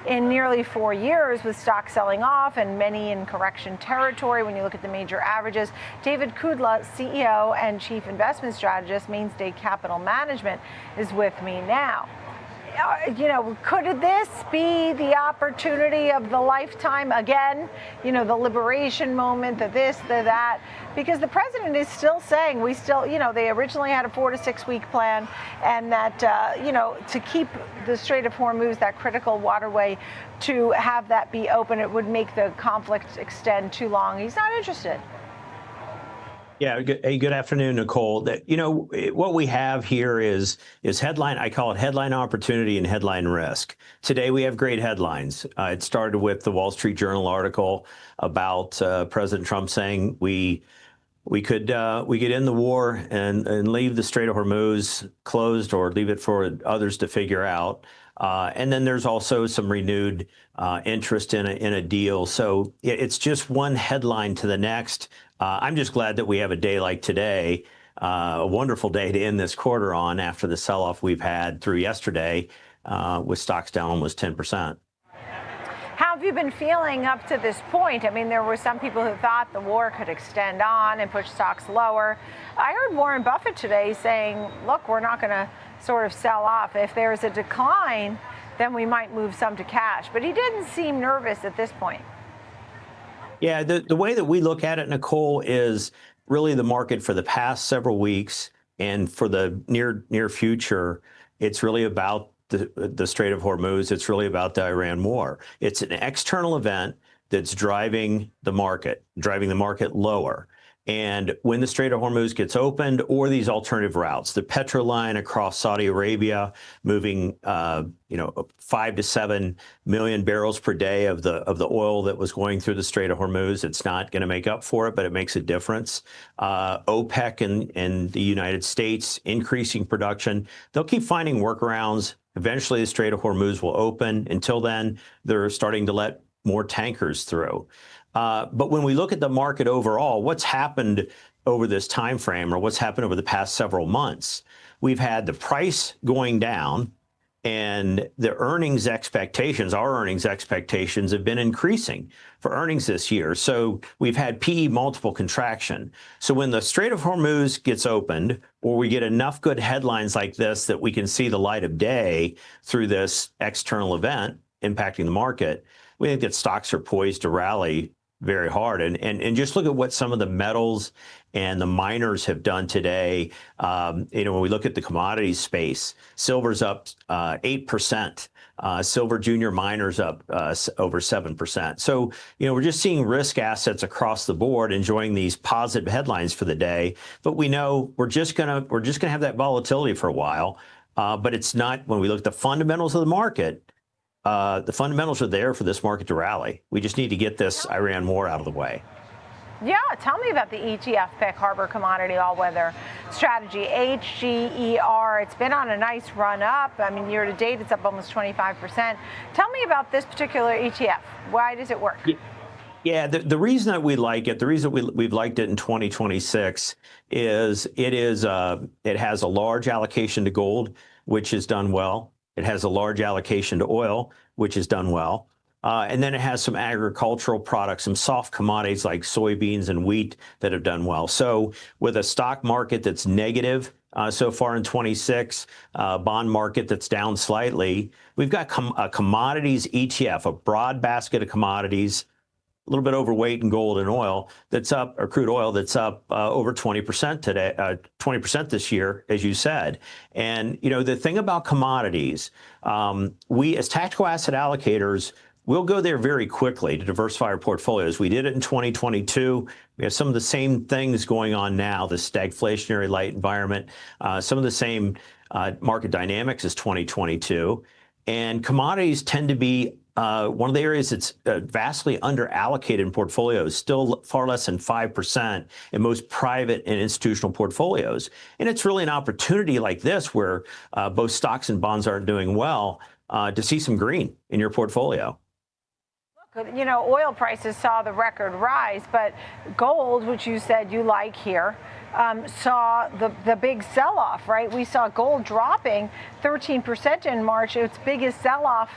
in nearly 4 years, with stocks selling off and many in correction territory when you look at the major averages. David Kudla, CEO and Chief Investment Strategist, Mainstay Capital Management, is with me now. Could this be the opportunity of the lifetime again? The liberation moment, the this, the that, because the president is still saying they originally had a 4 to 6 week plan, and that, to keep the Strait of Hormuz, that critical waterway, to have that be open, it would make the conflict extend too long. He's not interested. Yeah. Good afternoon, Nicole. What we have here is headline. I call it headline opportunity and headline risk. Today we have great headlines. It started with the Wall Street Journal article about President Trump saying we could end the war and leave the Strait of Hormuz closed, or leave it for others to figure out. And then there's also some renewed interest in a deal. So it's just one headline to the next. I'm just glad that we have a day like today, a wonderful day to end this quarter on, after the sell-off we've had through yesterday, with stocks down almost 10%. How have you been feeling up to this point? I mean, there were some people who thought the war could extend on and push stocks lower. I heard Warren Buffett today saying, look, we're not going to sort of sell off. If there's a decline, then we might move some to cash. But he didn't seem nervous at this point. Yeah, the way that we look at it, Nicole, is really the market for the past several weeks and for the near future. It's really about the Strait of Hormuz. It's really about the Iran war. It's an external event that's driving the market lower. And when the Strait of Hormuz gets opened, or these alternative routes, the petro line across Saudi Arabia, moving 5 to 7 million barrels per day of the oil that was going through the Strait of Hormuz, it's not going to make up for it, but it makes a difference. OPEC and the United States increasing production. They'll keep finding workarounds. Eventually, the Strait of Hormuz will open. Until then, they're starting to let more tankers through. But when we look at the market overall, what's happened over this time frame, or what's happened over the past several months, we've had the price going down, and the earnings expectations, our earnings expectations, have been increasing for earnings this year. So we've had PE multiple contraction. So when the Strait of Hormuz gets opened, or we get enough good headlines like this that we can see the light of day through this external event impacting the market, we think that stocks are poised to rally very hard. And just look at what some of the metals and the miners have done today. When we look at the commodities space, silver's up 8%. Silver junior miners up over 7%. So, we're just seeing risk assets across the board enjoying these positive headlines for the day. But we know we're just gonna have that volatility for a while. But it's not, when we look at the fundamentals of the market, the fundamentals are there for this market to rally. We just need to get this Iran war out of the way. Yeah, tell me about the ETF pick, Harbor Commodity All-Weather Strategy, HGER. It's been on a nice run up. I mean, year to date, it's up almost 25%. Tell me about this particular ETF. Why does it work? Yeah, the reason that we like it, the reason we've liked it in 2026 is it has a large allocation to gold, which has done well. It has a large allocation to oil, which has done well. And then it has some agricultural products, some soft commodities like soybeans and wheat that have done well. So with a stock market that's negative so far in 26, bond market that's down slightly, we've got a commodities ETF, a broad basket of commodities, a little bit overweight in gold and oil, that's up, or crude oil, that's up over 20% today, 20% this year, as you said. And, the thing about commodities, we as tactical asset allocators, we'll go there very quickly to diversify our portfolios. We did it in 2022. We have some of the same things going on now, the stagflationary light environment, some of the same market dynamics as 2022. And commodities tend to be one of the areas that's vastly underallocated in portfolios, still far less than 5% in most private and institutional portfolios. And it's really an opportunity like this, where both stocks and bonds aren't doing well, to see some green in your portfolio. Oil prices saw the record rise, but gold, which you said you like here, saw the big sell-off, right? We saw gold dropping 13% in March, its biggest sell-off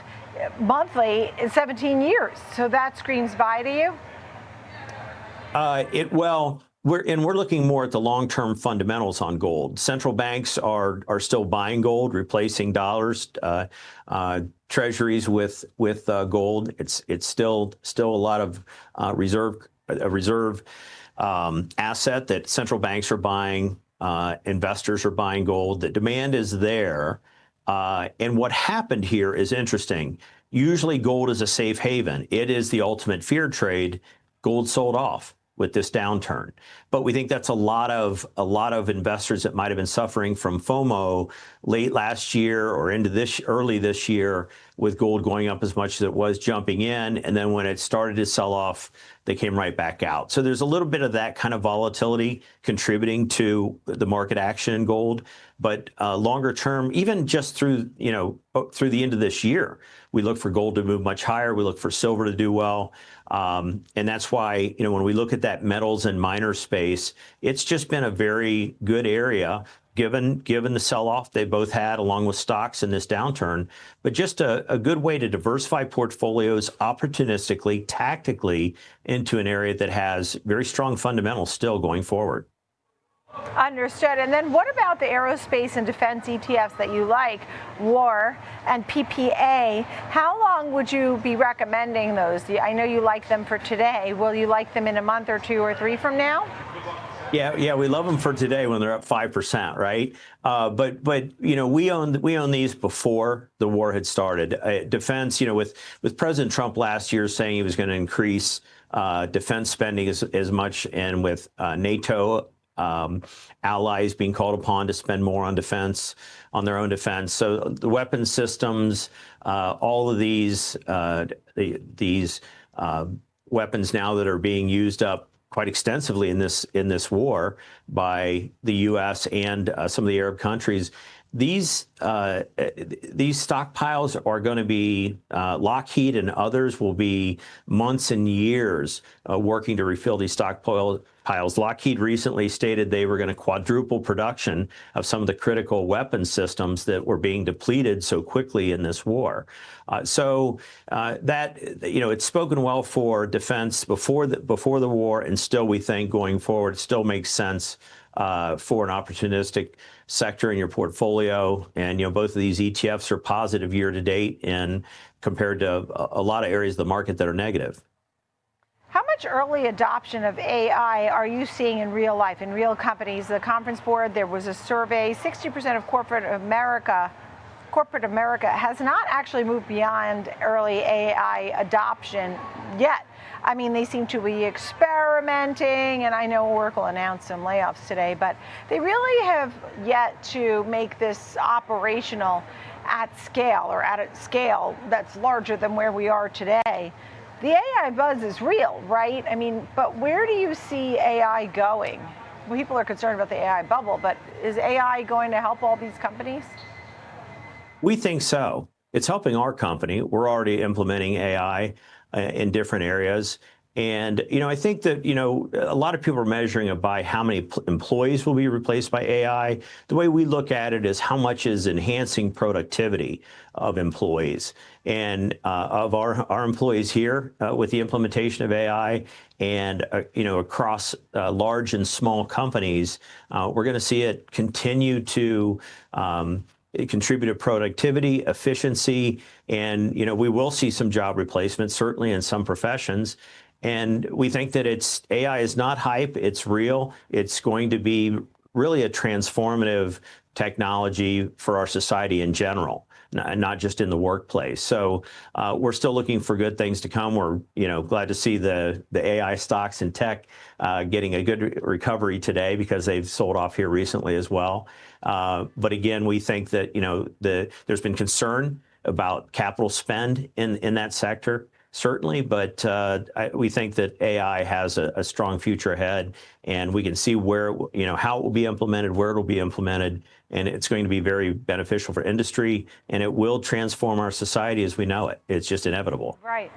monthly in 17 years. So that screams buy to you? Well, we're looking more at the long-term fundamentals on gold. Central banks are still buying gold, replacing dollars, treasuries with gold. It's still a lot of reserve asset that central banks are buying. Investors are buying gold. The demand is there, and what happened here is interesting. Usually, gold is a safe haven. It is the ultimate fear trade. Gold sold off with this downturn. But we think that's a lot of investors that might have been suffering from FOMO late last year or into early this year, with gold going up as much as it was, jumping in, and then when it started to sell off, they came right back out. So there's a little bit of that kind of volatility contributing to the market action in gold. But longer term, even just through the end of this year, we look for gold to move much higher. We look for silver to do well. And that's why, when we look at that metals and miner space, it's just been a very good area given the sell-off they both had, along with stocks in this downturn. But just a good way to diversify portfolios opportunistically, tactically, into an area that has very strong fundamentals still going forward. Understood. And then what about the aerospace and defense ETFs that you like, WAR and PPA? How long would you be recommending those? I know you like them for today. Will you like them in a month or 2 or 3 from now? Yeah, we love them for today when they're up 5%, right? But we own these before the war had started. Defense, with President Trump last year saying he was going to increase defense spending as much, and with NATO allies being called upon to spend more on defense, on their own defense. So the weapons systems, all of these weapons now that are being used up quite extensively in this war by the U.S. and some of the Arab countries. These stockpiles are going to be, Lockheed and others will be months and years working to refill these stockpiles. Lockheed recently stated they were going to quadruple production of some of the critical weapon systems that were being depleted so quickly in this war. It's spoken well for defense before the war, and still we think going forward it still makes sense for an opportunistic sector in your portfolio. And both of these ETFs are positive year to date, and compared to a lot of areas of the market that are negative. How much early adoption of AI are you seeing in real life, in real companies? The Conference Board, there was a survey, 60% of corporate America has not actually moved beyond early AI adoption yet. I mean, they seem to be experimenting, and I know Oracle announced some layoffs today, but they really have yet to make this operational at scale, or at a scale that's larger than where we are today. The AI buzz is real, right? I mean, but where do you see AI going? People are concerned about the AI bubble, but is AI going to help all these companies? We think so. It's helping our company. We're already implementing AI in different areas. And, I think that, a lot of people are measuring it by how many employees will be replaced by AI. The way we look at it is how much is enhancing productivity of employees, and of our employees here with the implementation of AI, and, across large and small companies, we're going to see it continue to contribute to productivity, efficiency, and, we will see some job replacements, certainly in some professions. And we think that AI is not hype, it's real. It's going to be really a transformative technology for our society in general, not just in the workplace. So we're still looking for good things to come. We're glad to see the AI stocks and tech getting a good recovery today, because they've sold off here recently as well. But again, we think that there's been concern about capital spend in that sector, certainly, but we think that AI has a strong future ahead, and we can see where, how it will be implemented, where it'll be implemented, and it's going to be very beneficial for industry, and it will transform our society as we know it. It's just inevitable. Right.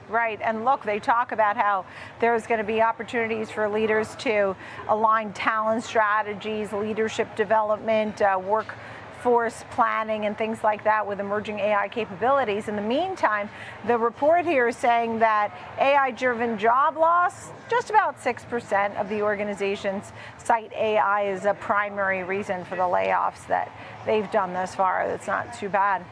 Right, and look, they talk about how there's going to be opportunities for leaders to align talent strategies, leadership development, workforce planning, and things like that with emerging AI capabilities. In the meantime, the report here is saying that AI-driven job loss, just about 6% of the organizations cite AI as a primary reason for the layoffs that they've done thus far. That's not too bad.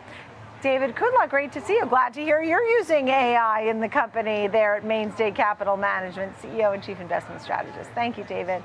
David Kudla, great to see you. Glad to hear you're using AI in the company there at Mainstay Capital Management, CEO and Chief Investment Strategist. Thank you, David.